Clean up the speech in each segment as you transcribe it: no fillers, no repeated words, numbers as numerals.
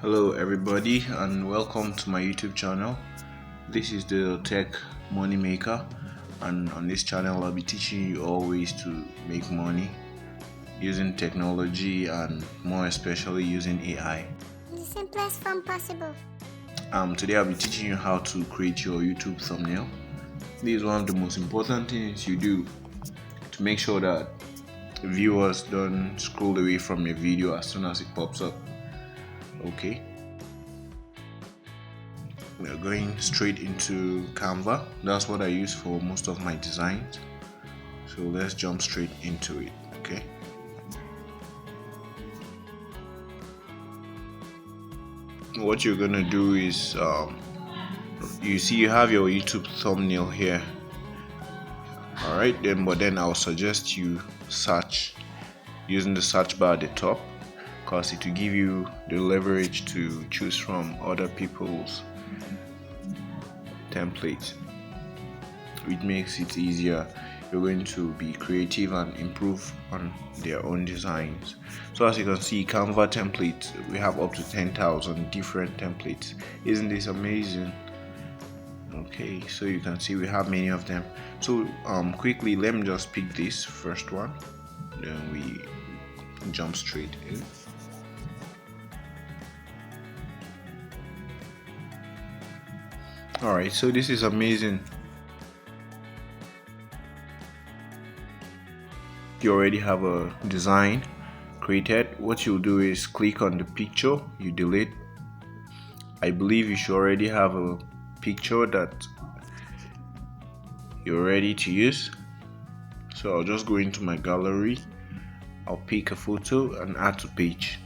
Hello everybody and welcome to my YouTube channel. This is the Tech Money Maker, and on this channel I'll be teaching you all ways to make money using technology and more especially using AI in the simplest form possible. Today I'll be teaching you how to create your YouTube thumbnail. This is one of the most important things you do to make sure that viewers don't scroll away from your video as soon as it pops up. Okay, we're going straight into Canva. That's what I use for most of my designs, so let's jump straight into it. Okay, what you're gonna do is you see you have your YouTube thumbnail here. All right, but then I'll suggest you search using the search bar at the top, because it will give you the leverage to choose from other people's templates, which makes it easier. You're going to be creative and improve on their own designs. So as you can see, Canva templates, we have up to 10,000 different templates. Isn't this amazing? Okay, so you can see we have many of them. So quickly, let me just pick this first one, then we jump straight in. Alright, so this is amazing. You already have a design created. What you'll do is click on the picture, you delete. I believe you should already have a picture that you're ready to use. So I'll just go into my gallery, I'll pick a photo and add to page.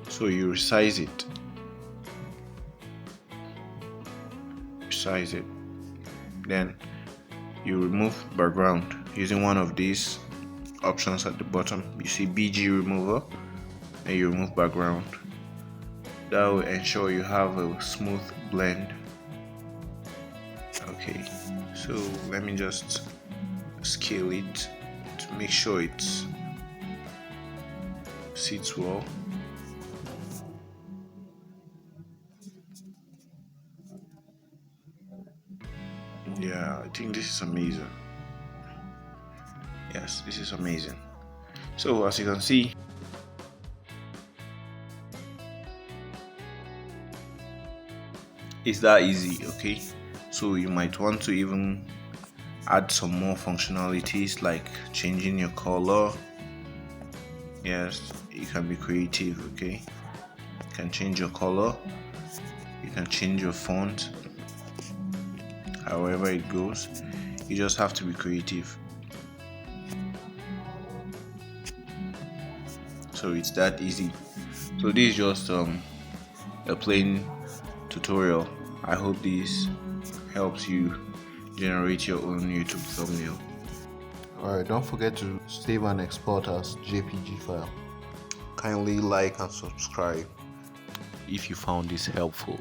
So you resize it. Resize it. Then you remove background using one of these options at the bottom. You see BG remover, and you remove background. That will ensure you have a smooth blend. Okay, so let me just scale it to make sure it sits well. Yeah, I think this is amazing. Yes, this is amazing. So as you can see, it's that easy. Okay, so you might want to even add some more functionalities like changing your color. Yes, you can be creative. Okay, you can change your color, you can change your font, however it goes. You just have to be creative. So it's that easy. So this is just a plain tutorial. I hope this helps you generate your own YouTube thumbnail. Alright, don't forget to save and export as JPG file. Kindly like and subscribe if you found this helpful.